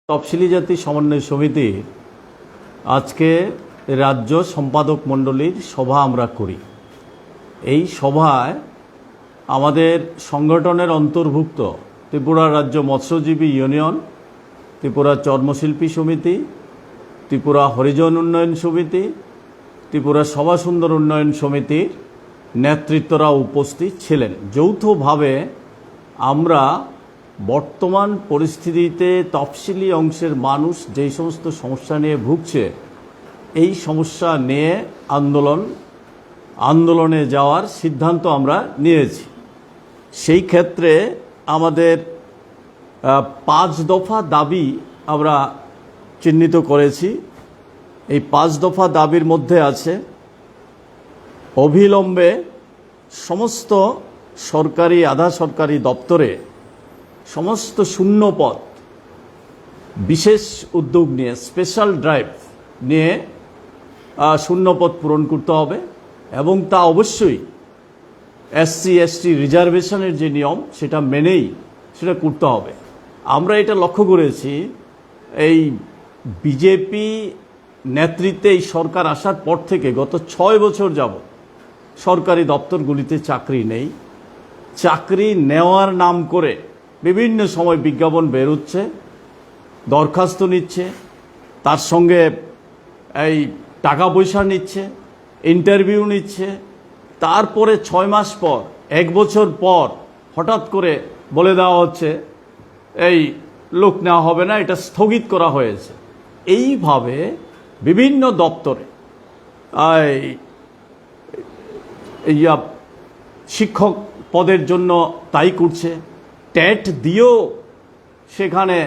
তফসিলি জাতি সমন্বয় সমিতির আজকে রাজ্য সম্পাদক মণ্ডলীর সভা আমরা করি। এই সভায় আমাদের সংগঠনের অন্তর্ভুক্ত ত্রিপুরা রাজ্য মৎস্যজীবী ইউনিয়ন, ত্রিপুরা চর্মশিল্পী সমিতি, ত্রিপুরা হরিজন উন্নয়ন সমিতি, ত্রিপুরা সভা সুন্দর উন্নয়ন সমিতির নেতৃত্বরা উপস্থিত ছিলেন। যৌথভাবে আমরা বর্তমান পরিস্থিতিতে তফসিলি অংশের মানুষ যেই সমস্ত সমস্যা নিয়ে ভুগছে, এই সমস্যা নিয়ে আন্দোলনে যাওয়ার সিদ্ধান্ত আমরা নিয়েছি। সেই ক্ষেত্রে আমাদের 5 দফা দাবি আমরা চিহ্নিত করেছি। এই 5 দফা দাবির মধ্যে আছে অবিলম্বে সমস্ত সরকারি আধা সরকারি দপ্তরে সমস্ত শূন্য পদ বিশেষ উদ্যোগ নিয়ে স্পেশাল ড্রাইভ নিয়ে শূন্য পদ পূরণ করতে হবে এবং তা অবশ্যই SC/ST রিজার্ভেশনের যে নিয়ম সেটা মেনেই সেটা করতে হবে। আমরা এটা লক্ষ্য করেছি, এই বিজেপি নেতৃত্বে এই সরকার আসার পর থেকে গত 6 বছর যাবত সরকারি দপ্তরগুলিতে চাকরি নেই। চাকরি নেওয়ার নাম করে বিভিন্ন সময় বিজ্ঞাপন বেরোচ্ছে, দরখাস্ত নিচ্ছে, তার সঙ্গে এই টাকা পয়সা নিচ্ছে, ইন্টারভিউ নিচ্ছে। তারপরে 6 মাস পর 1 বছর পর হঠাৎ করে বলে দেওয়া হচ্ছে এই লোক নেওয়া হবে না, এটা স্থগিত করা হয়েছে। এইভাবে বিভিন্ন দপ্তরে শিক্ষক পদের জন্য তাই করছে। ট্যাট দিয়েও সেখানে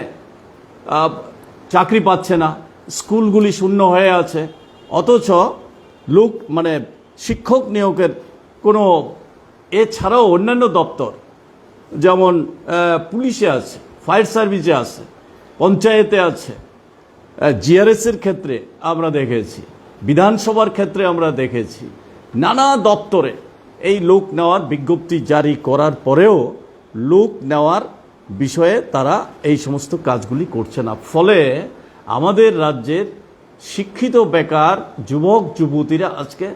চাকরি পাচ্ছে না, স্কুলগুলি শূন্য হয়ে আছে। অথচ শিক্ষক নিয়োগের কোনো এছাড়াও অন্যান্য দপ্তর যেমন পুলিশে আছে, ফায়ার সার্ভিসে আছে, পঞ্চায়েতে আছে, GRS-এর ক্ষেত্রে আমরা দেখেছি, বিধানসভার ক্ষেত্রে আমরা দেখেছি, নানা দপ্তরে এই লোক নেওয়ার বিজ্ঞপ্তি জারি করার পরেও লোক নেওয়ার বিষয়ে তারা এই সমস্ত কাজগুলি করছে না। ফলে আমাদের রাজ্যের শিক্ষিত বেকার যুবক যুবতীরা আজকে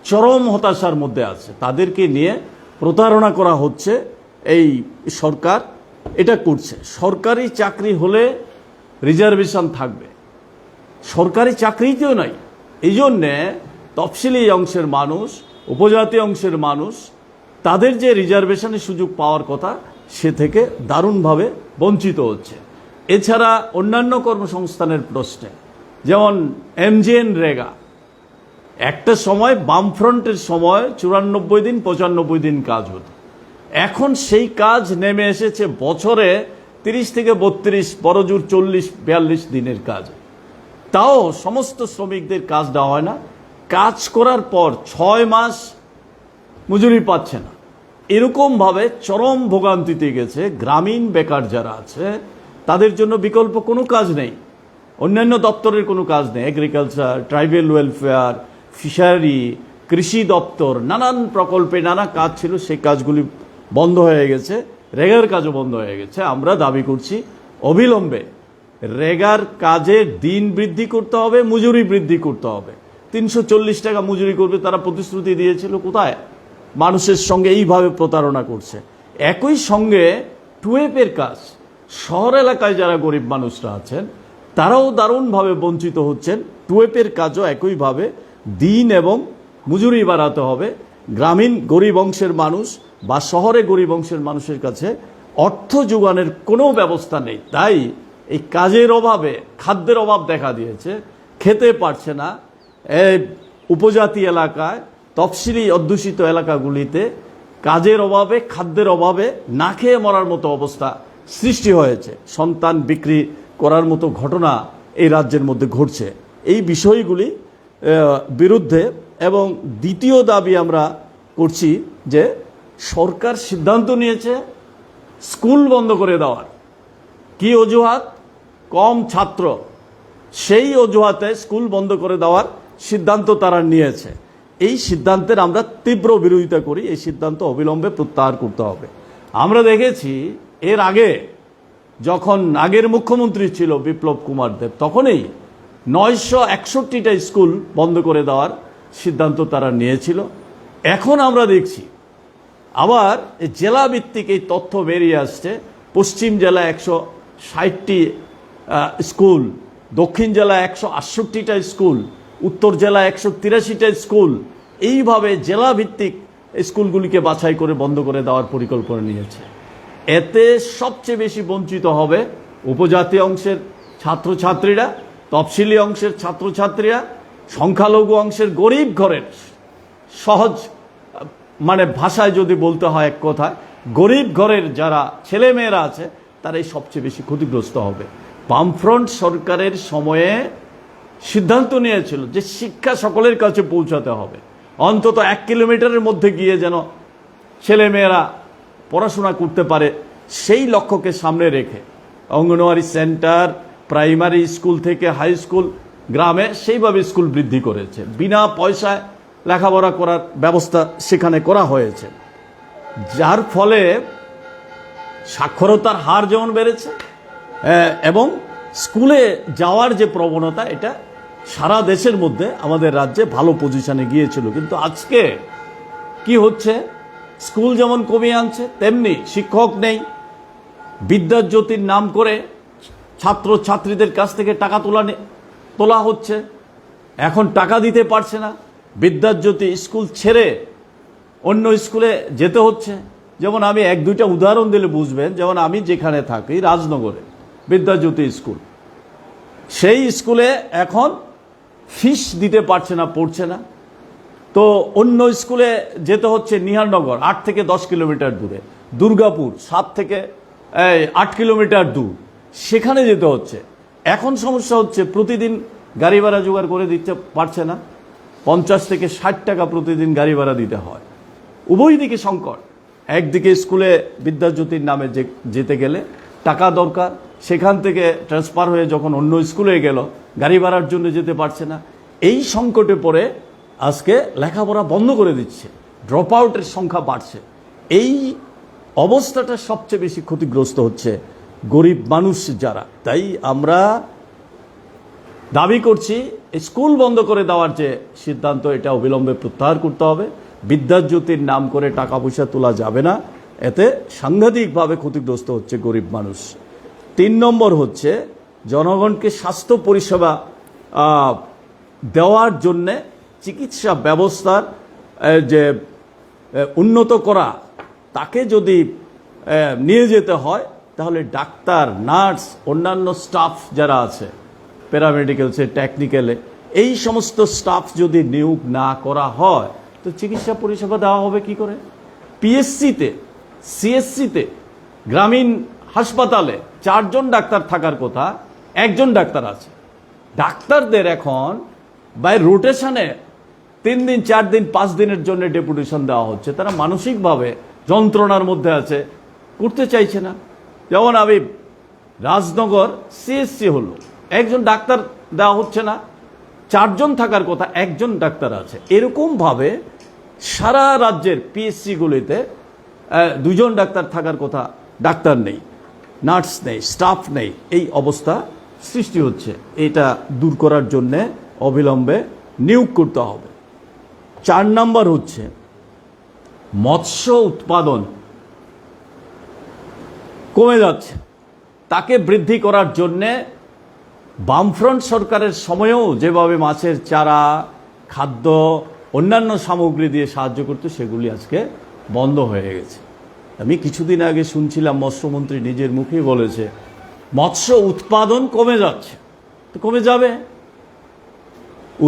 চরম হতাশার মধ্যে আছে। তাদেরকে নিয়ে প্রতারণা করা হচ্ছে, এই সরকার এটা করছে। সরকারি চাকরি হলে রিজার্ভেশন থাকবে, সরকারি চাকরিতেও নাই। এই জন্যে তফসিলি অংশের মানুষ, উপজাতি অংশের মানুষ তাদের যে রিজার্ভেশনের সুযোগ পাওয়ার কথা সে থেকে দারুণভাবে বঞ্চিত হচ্ছে। এছাড়া অন্যান্য কর্মসংস্থানের প্রশ্নে যেমন MGNREGA, একটা সময় বামফ্রন্টের সময় 94 দিন 95 দিন কাজ হতো, এখন সেই কাজ নেমে এসেছে বছরে 30 থেকে 32, বড়জোর 40-42 দিনের কাজ। তাও সমস্ত শ্রমিকদের কাজ দেওয়া হয় না, কাজ করার পর 6 মাস মজুরি পাচ্ছে না। এরকমভাবে চরম ভোগান্তিতে গেছে। গ্রামীণ বেকার যারা আছে তাদের জন্য বিকল্প কোনো কাজ নেই, অন্যান্য দপ্তরের কোনো কাজ নেই। এগ্রিকালচার, ট্রাইবাল ওয়েলফেয়ার, ফিশারি, কৃষি দপ্তর, নানান প্রকল্পে নানা কাজ ছিল, সেই কাজগুলি বন্ধ হয়ে গেছে। রেগার কাজও বন্ধ হয়ে গেছে। আমরা দাবি করছি অবিলম্বে রেগার কাজের দিন বৃদ্ধি করতে হবে, মজুরি বৃদ্ধি করতে হবে। 340 টাকা মজুরি করবে তারা প্রতিশ্রুতি দিয়েছিল, কোথায়? মানুষের সঙ্গে এইভাবে প্রতারণা করছে। একই সঙ্গে টুয়েপের কাজ, শহর এলাকায় যারা গরিব মানুষরা আছেন তারাও দারুণভাবে বঞ্চিত হচ্ছেন। টুয়েপের কাজও একইভাবে দিন এবং মজুরি বাড়াতে হবে। গ্রামীণ গরিব অংশের মানুষ বা শহরে গরিব অংশের মানুষের কাছে অর্থ যোগানের কোনো ব্যবস্থা নেই। তাই এই কাজের অভাবে খাদ্যের অভাব দেখা দিয়েছে, খেতে পারছে না। উপজাতি এলাকায়, তফসিলি অধ্যুষিত এলাকাগুলিতে কাজের অভাবে, খাদ্যের অভাবে না খেয়ে মরার মতো অবস্থা সৃষ্টি হয়েছে। সন্তান বিক্রি করার মতো ঘটনা এই রাজ্যের মধ্যে ঘটছে। এই বিষয়গুলি বিরুদ্ধে এবং দ্বিতীয় দাবি আমরা করছি যে সরকার সিদ্ধান্ত নিয়েছে স্কুল বন্ধ করে দেওয়ার। কি অজুহাত? কম ছাত্র। সেই অজুহাতে স্কুল বন্ধ করে দেওয়ার সিদ্ধান্ত তারা নিয়েছে। এই সিদ্ধান্তের আমরা তীব্র বিরোধিতা করি। এই সিদ্ধান্ত অবিলম্বে প্রত্যাহার করতে হবে। আমরা দেখেছি এর আগে যখন আগের মুখ্যমন্ত্রী ছিল বিপ্লব কুমার দেব, তখনই 961টা স্কুল বন্ধ করে দেওয়ার সিদ্ধান্ত তারা নিয়েছিল। এখন আমরা দেখছি আবার জেলা ভিত্তিক এই তথ্য বেরিয়ে আসছে। পশ্চিম জেলা 160টি স্কুল, দক্ষিণ জেলা 168টা স্কুল, উত্তর জেলা 183টা স্কুল, এইভাবে জেলা ভিত্তিক স্কুলগুলিকে বাছাই করে বন্ধ করে দেওয়ার পরিকল্পনা নিয়েছে। এতে সবচেয়ে বেশি বঞ্চিত হবে উপজাতি অংশের ছাত্রছাত্রীরা, তফসিলি অংশের ছাত্রছাত্রীরা, সংখ্যালঘু অংশের গরিব ঘরের, সহজ মানে ভাষায় যদি বলতে হয় এক কথায়, গরিব ঘরের যারা ছেলেমেয়েরা আছে তারাই সবচেয়ে বেশি ক্ষতিগ্রস্ত হবে। বামফ্রন্ট সরকারের সময়ে সিদ্ধান্ত নিয়েছিল যে শিক্ষা সকলের কাছে পৌঁছাতে হবে, অন্তত 1 কিলোমিটারের মধ্যে গিয়ে যেন ছেলেমেয়েরা পড়াশোনা করতে পারে, সেই লক্ষ্যকে সামনে রেখে অঙ্গনওয়াড়ি সেন্টার, প্রাইমারি স্কুল থেকে হাই স্কুল, গ্রামে সেইভাবে স্কুল বৃদ্ধি করেছে। বিনা পয়সায় লেখাপড়া করার ব্যবস্থা সেখানে করা হয়েছে, যার ফলে সাক্ষরতার হার যেমন বেড়েছে এবং স্কুলে যাওয়ার যে প্রবণতা, এটা সারা দেশের মধ্যে আমাদের রাজ্যে ভালো পজিশনে গিয়েছিল। কিন্তু আজকে কি হচ্ছে, স্কুল যেমন কমিয়ে আনছে তেমনি শিক্ষক নেই। বিদ্যাজ্যোতির নাম করে ছাত্র ছাত্রীদের কাছ থেকে টাকা তোলা হচ্ছে, এখন টাকা দিতে পারছে না, বিদ্যাজ্যোতি স্কুল ছেড়ে অন্য স্কুলে যেতে হচ্ছে। যেমন আমি 1-2টা উদাহরণ দিলে বুঝবেন। যেমন আমি যেখানে থাকি রাজনগরে বিদ্যাজ্যোতি স্কুল, সেই স্কুলে এখন ফিস দিতে পারছে না, পড়ছে না, তো অন্য স্কুলে যেতে হচ্ছে নিহারনগর 8 থেকে 10 কিলোমিটার দূরে, দুর্গাপুর 7 থেকে 8 কিলোমিটার দূর, সেখানে যেতে হচ্ছে। এখন সমস্যা হচ্ছে প্রতিদিন গাড়ি ভাড়া জোগাড় করে দিতে পারছে না, 50 থেকে 60 টাকা প্রতিদিন গাড়ি ভাড়া দিতে হয়। উভয় দিকে সংকট। একদিকে স্কুলে বিদ্যাজ্যোতির নামে যেতে গেলে টাকা দরকার, সেখান থেকে ট্রান্সফার হয়ে যখন অন্য স্কুলে গেল গাড়ি ভাড়ার জন্য যেতে পারছে না। এই সংকটে পড়ে আজকে লেখাপড়া বন্ধ করে দিচ্ছে, ড্রপ আউটের সংখ্যা বাড়ছে। এই অবস্থাটা সবচেয়ে বেশি ক্ষতিগ্রস্ত হচ্ছে গরিব মানুষ যারা। তাই আমরা দাবি করছি স্কুল বন্ধ করে দেওয়ার যে সিদ্ধান্ত, এটা অবিলম্বে প্রত্যাহার করতে হবে। বিদ্যাজ্যোতির নাম করে টাকা পয়সা তোলা যাবে না, এতে সাংঘাতিকভাবে ক্ষতিগ্রস্ত হচ্ছে গরিব মানুষ। 3 নম্বর হচ্ছে জনগণকে স্বাস্থ্য পরিষেবা দেওয়ার জন্যে চিকিৎসা ব্যবস্থার যে উন্নত করা, তাকে যদি নিয়ে যেতে হয় তাহলে ডাক্তার, নার্স, অন্যান্য স্টাফ যারা আছে প্যারামেডিক্যালসে, টেকনিক্যালে, এই সমস্ত স্টাফ যদি নিয়োগ না করা হয় তো চিকিৎসা পরিষেবা দেওয়া হবে কি করে? পিএসসিতে, সিএসসিতে, গ্রামীণ হাসপাতালে 4 জন ডাক্তার থাকার কথা, 1 জন ডাক্তার আছে। ডাক্তারদের এখন বাই রোটেশনে 3 দিন, 4 দিন, 5 দিনের জন্য ডেপুটেশন দেওয়া হচ্ছে। তারা মানসিকভাবে যন্ত্রণার মধ্যে আছে, করতে চাইছে না। যেমন আমি রাজনগর সিএসসি হলো, 1 জন ডাক্তার দেওয়া হচ্ছে না, 4 জন থাকার কথা, 1 জন ডাক্তার আছে। এরকমভাবে সারা রাজ্যের পিএসসিগুলিতে 2 জন ডাক্তার থাকার কথা, ডাক্তার নেই, নার্স নেই, স্টাফ নেই, এই অবস্থা সৃষ্টি হচ্ছে। এটা দূর করার জন্যে অবিলম্বে নিয়োগ করতে হবে। 4 নম্বর হচ্ছে মৎস্য উৎপাদন কমে যাচ্ছে, তাকে বৃদ্ধি করার জন্যে বামফ্রন্ট সরকারের সময়েও যেভাবে মাছের চারা, খাদ্য, অন্যান্য সামগ্রী দিয়ে সাহায্য করতে, সেগুলি আজকে বন্ধ হয়ে গেছে। আমি কিছুদিন আগে শুনছিলাম মৎস্যমন্ত্রী নিজের মুখেই বলেছে মৎস্য উৎপাদন কমে যাচ্ছে। তো কমে যাবে,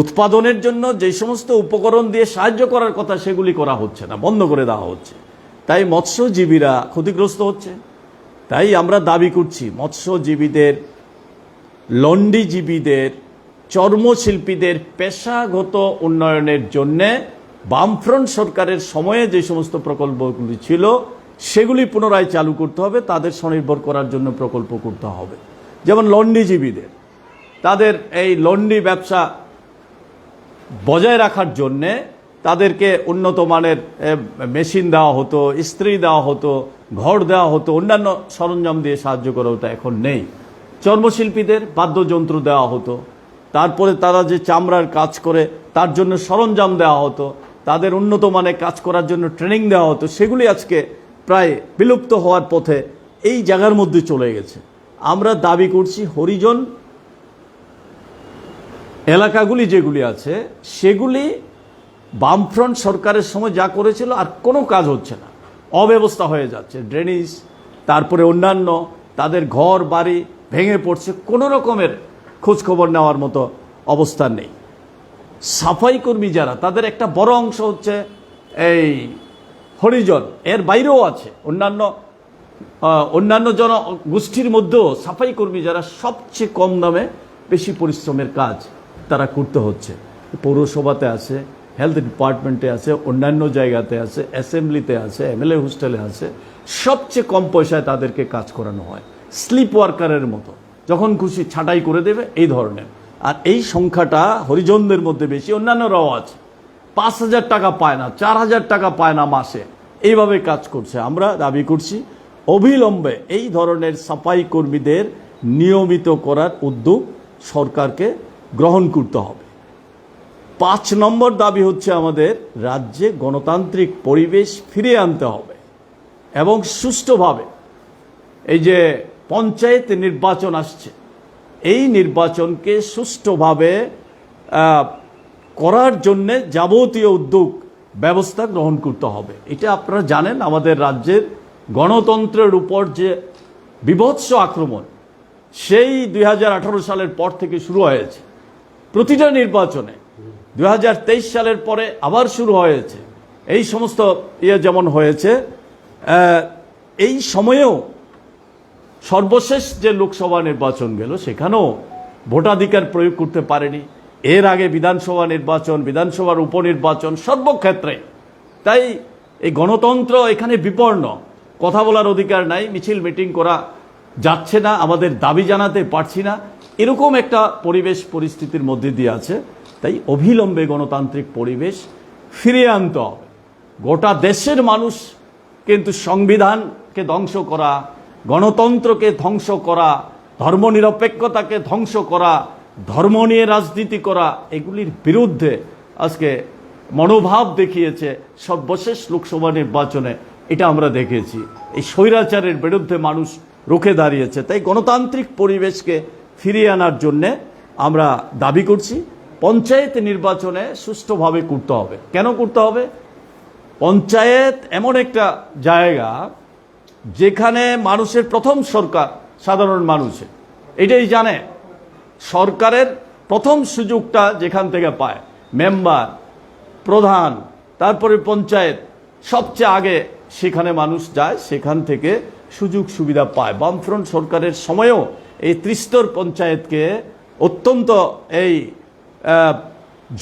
উৎপাদনের জন্য যে সমস্ত উপকরণ দিয়ে সাহায্য করার কথা সেগুলি করা হচ্ছে না, বন্ধ করে দেওয়া হচ্ছে। তাই মৎস্যজীবীরা ক্ষতিগ্রস্ত হচ্ছে। তাই আমরা দাবি করছি মৎস্যজীবীদের, লন্ডিজীবীদের, চর্মশিল্পীদের পেশাগত উন্নয়নের জন্যে বামফ্রন্ট সরকারের সময়ে যে সমস্ত প্রকল্পগুলি ছিল সেগুলি পুনরায় চালু করতে হবে, তাদের স্বনির্ভর করার জন্য প্রকল্প করতে হবে। যেমন লন্ডিজীবীদের, তাদের এই লন্ডি ব্যবসা বজায় রাখার জন্যে তাদেরকে উন্নত মানের মেশিন দেওয়া হতো, ইস্ত্রি দেওয়া হতো, ঘর দেওয়া হতো, অন্যান্য সরঞ্জাম দিয়ে সাহায্য করা হতো, এখন নেই। চর্মশিল্পীদের বাদ্যযন্ত্র দেওয়া হতো, তারপরে তারা যে চামড়ার কাজ করে তার জন্য সরঞ্জাম দেওয়া হতো, তাদের উন্নত মানের কাজ করার জন্য ট্রেনিং দেওয়া হতো, সেগুলি আজকে প্রায় বিলুপ্ত হওয়ার পথে এই জায়গার মধ্যে চলে গেছে। আমরা দাবি করছি হরিজন এলাকাগুলি যেগুলি আছে সেগুলি বামফ্রন্ট সরকারের সময় যা করেছিল আর কোনো কাজ হচ্ছে না, অব্যবস্থা হয়ে যাচ্ছে। ড্রেনেজ, তারপরে অন্যান্য তাদের ঘর বাড়ি ভেঙে পড়ছে, কোনো রকমের খোঁজখবর নেওয়ার মতো অবস্থা নেই। সাফাই কর্মী যারা, তাদের একটা বড় অংশ হচ্ছে এই হরিজন, এর বাইরেও আছে অন্যান্য জনগোষ্ঠীর মধ্যেও সাফাই কর্মী যারা সবচেয়ে কম দামে বেশি পরিশ্রমের কাজ তারা করতে হচ্ছে। পৌরসভাতে আছে, হেলথ ডিপার্টমেন্টে আছে, অন্যান্য জায়গাতে আছে, অ্যাসেম্বলিতে আছে, এমএলএ হোস্টেলে আছে, সবচেয়ে কম পয়সায় তাদেরকে কাজ করানো হয়, স্লিপ ওয়ার্কারের মতো, যখন খুশি ছাঁটাই করে দেবে এই ধরনের। আর এই সংখ্যাটা হরিজনদের মধ্যে বেশি, অন্যান্যরাও আছে। 5,000 টাকা পায় না, 4,000 টাকা পায় না মাসে, এইভাবে কাজ করছে। আমরা দাবি করছি অবিলম্বে এই ধরনের সাফাই কর্মীদের নিয়মিত করার উদ্যোগ সরকারকে গ্রহণ করতে হবে। 5 নম্বর দাবি হচ্ছে আমাদের রাজ্যে গণতান্ত্রিক পরিবেশ ফিরিয়ে আনতে হবে এবং সুষ্ঠুভাবে এই যে পঞ্চায়েত নির্বাচন আসছে, এই নির্বাচনকে সুষ্ঠুভাবে করার জন্যে যাবতীয় উদ্যোগ ব্যবস্থা গ্রহণ করতে হবে। এটা আপনারা জানেন, আমাদের রাজ্যের গণতন্ত্রের উপর যে বীভৎস আক্রমণ সেই 2018 সালের পর থেকে শুরু হয়েছে। প্রতিটা নির্বাচনে 2023 সালের পরে আবার শুরু হয়েছে। এই সমস্ত যেমন হয়েছে, এই সময়েও সর্বশেষ যে লোকসভা নির্বাচন গেল সেখানেও ভোটাধিকার প্রয়োগ করতে পারেনি। এর আগে বিধানসভা নির্বাচন, বিধানসভার উপনির্বাচন, সর্বক্ষেত্রে। তাই এই গণতন্ত্র এখানে বিপন্ন, কথা বলার অধিকার নাই, মিছিল মিটিং করা যাচ্ছে না, আমাদের দাবি জানাতে পারছি না, এরকম একটা পরিবেশ পরিস্থিতির মধ্যে দিয়ে আছে। তাই অবিলম্বে গণতান্ত্রিক পরিবেশ ফিরিয়ে আনতে হবে। গোটা দেশের মানুষ কিন্তু সংবিধানকে ধ্বংস করা, গণতন্ত্রকে ধ্বংস করা, ধর্মনিরপেক্ষতাকে ধ্বংস করা, ধর্ম নিয়ে রাজনীতি করা, এগুলির বিরুদ্ধে আজকে মনোভাব দেখিয়েছে সর্বশেষ লোকসভা নির্বাচনে। এটা আমরা দেখেছি, এই স্বৈরাচারের বিরুদ্ধে মানুষ রুখে দাঁড়িয়েছে। তাই গণতান্ত্রিক পরিবেশকে ফিরিয়ে আনার জন্যে আমরা দাবি করছি পঞ্চায়েত নির্বাচনে সুষ্ঠুভাবে করতে হবে। কেন করতে হবে? পঞ্চায়েত এমন একটা জায়গা যেখানে মানুষের প্রথম সরকার সাধারণ মানুষের, এটাই জানে। সরকারের প্রথম সুযোগটা যেখান থেকে পায়, মেম্বার, প্রধান, তারপরে পঞ্চায়েত, সবচেয়ে আগে সেখানে মানুষ যায়, সেখান থেকে সুযোগ সুবিধা পায়। বামফ্রন্ট সরকারের সময়েও এই ত্রিস্তর পঞ্চায়েতকে অত্যন্ত এই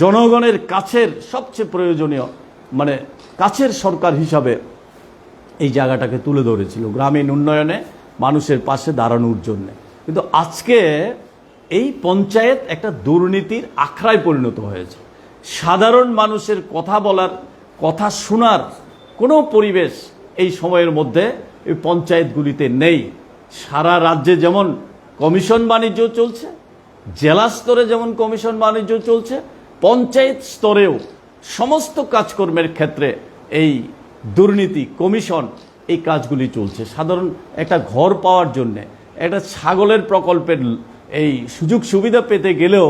জনগণের কাছের সবচেয়ে প্রয়োজনীয়, মানে কাছের সরকার হিসাবে এই জায়গাটাকে তুলে ধরেছিল গ্রামীণ উন্নয়নে মানুষের পাশে দাঁড়ানোর জন্য। কিন্তু আজকে এই পঞ্চায়েত একটা দুর্নীতির আখড়ায় পরিণত হয়েছে। সাধারণ মানুষের কথা বলার, কথা শোনার কোনো পরিবেশ এই সময়ের মধ্যে এই পঞ্চায়েতগুলিতে নেই। সারা রাজ্যে যেমন কমিশন বাণিজ্য চলছে, জেলা স্তরে যেমন কমিশন বাণিজ্য চলছে, পঞ্চায়েত স্তরেও সমস্ত কাজকর্মের ক্ষেত্রে এই দুর্নীতি, কমিশন, এই কাজগুলি চলছে। সাধারণ একটা ঘর পাওয়ার জন্যে, একটা ছাগলের প্রকল্পের এই সুযোগ সুবিধা পেতে গেলেও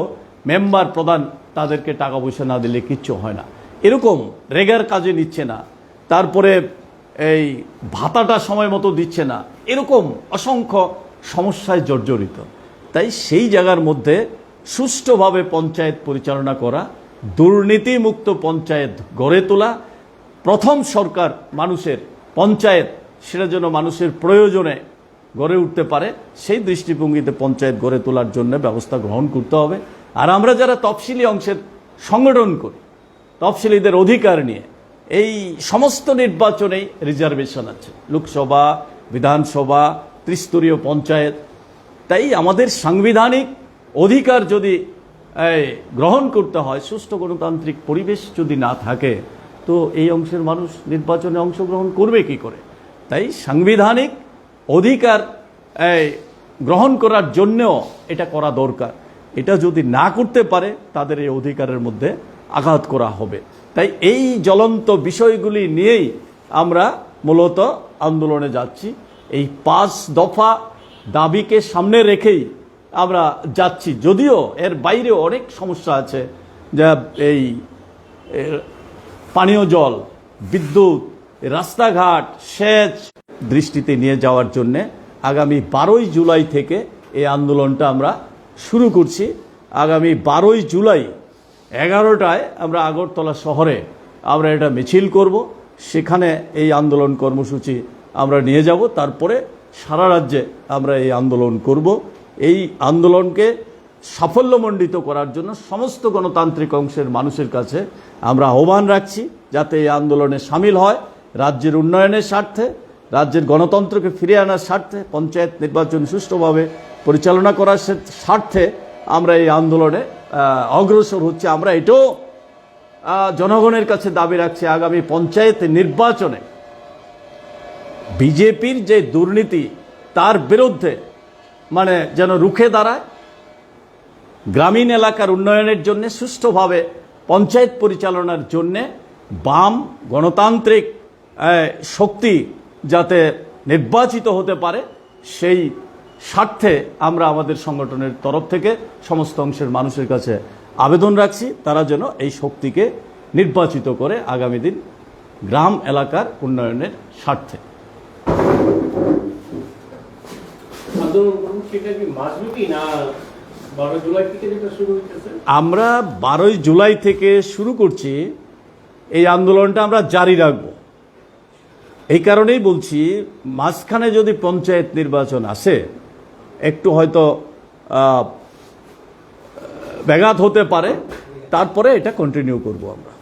মেম্বার, প্রধান তাদেরকে টাকা পয়সা না দিলে কিচ্ছু হয় না। এরকম রেগার কাজে নিচ্ছে না, তারপরে এই ভাতাটা সময় মতো দিচ্ছে না, এরকম অসংখ্য সমস্যায় জর্জরিত। তাই সেই জায়গার মধ্যে সুষ্ঠুভাবে পঞ্চায়েত পরিচালনা করা, দুর্নীতিমুক্ত পঞ্চায়েত গড়ে তোলা, প্রথম সরকার মানুষের পঞ্চায়েত, সেটা যেন মানুষের প্রয়োজনে গড়ে উঠতে পারে, সেই দৃষ্টিভঙ্গিতে পঞ্চায়েত গড়ে তোলার জন্য ব্যবস্থা গ্রহণ করতে হবে। আর আমরা যারা তফসিলি অংশের সংগঠন করি, তফসিলিদের অধিকার নিয়ে এই সমস্ত নির্বাচনেই রিজার্ভেশন আছে, লোকসভা, বিধানসভা, ত্রিস্তরীয় পঞ্চায়েত। তাই আমাদের সাংবিধানিক অধিকার যদি গ্রহণ করতে হয়, সুষ্ঠু গণতান্ত্রিক পরিবেশ যদি না থাকে তো এই অংশের মানুষ নির্বাচনে অংশগ্রহণ করবে কি করে? তাই সাংবিধানিক অধিকার গ্রহণ করার জন্যও এটা করা দরকার। এটা যদি না করতে পারে তাদের এই অধিকারের মধ্যে আঘাত করা হবে। তাই এই জ্বলন্ত বিষয়গুলি নিয়েই আমরা মূলত আন্দোলনে যাচ্ছি। এই 5 দফা দাবিকে সামনে রেখেই আমরা যাচ্ছি, যদিও এর বাইরেও অনেক সমস্যা আছে, যা এই পানীয় জল, বিদ্যুৎ, রাস্তাঘাট, সেচ দৃষ্টিতে নিয়ে যাওয়ার জন্যে আগামী 12ই জুলাই থেকে এই আন্দোলনটা আমরা শুরু করছি। আগামী 12ই জুলাই 11টায় আমরা আগরতলা শহরে আমরা এটা মিছিল করব, সেখানে এই আন্দোলন কর্মসূচি আমরা নিয়ে যাব। তারপরে সারা রাজ্যে আমরা এই আন্দোলন করব। এই আন্দোলনকে সাফল্যমণ্ডিত করার জন্য সমস্ত গণতান্ত্রিক অংশের মানুষের কাছে আমরা আহ্বান রাখছি, যাতে এই আন্দোলনে সামিল হয়। রাজ্যের উন্নয়নের স্বার্থে, রাজ্যের গণতন্ত্রকে ফিরিয়ে আনার স্বার্থে, পঞ্চায়েত নির্বাচন সুষ্ঠুভাবে পরিচালনা করার স্বার্থে আমরা এই আন্দোলনে অগ্রসর হচ্ছে। আমরা এটাও জনগণের কাছে দাবি রাখছি, আগামী পঞ্চায়েত নির্বাচনে বিজেপির যে দুর্নীতি তার বিরুদ্ধে যেন রুখে দাঁড়ায়, গ্রামীণ এলাকার উন্নয়নের জন্য, সুষ্ঠুভাবে পঞ্চায়েত পরিচালনার জন্যে বাম গণতান্ত্রিক শক্তি যাতে নির্বাচিত হতে পারে, সেই স্বার্থে আমরা আমাদের সংগঠনের তরফ থেকে সমস্ত অংশের মানুষের কাছে আবেদন রাখছি, তারা যেন এই শক্তিকে নির্বাচিত করে আগামী দিন গ্রাম এলাকার উন্নয়নের স্বার্থে। আমরা 12ই জুলাই থেকে শুরু করছি এই আন্দোলনটা, আমরা জারি রাখব। এই কারণেই বলছি, মাঝখানে যদি পঞ্চায়েত নির্বাচন আসে একটু হয়তো ব্যাঘাত হতে পারে, তারপরে এটা কন্টিনিউ করব আমরা।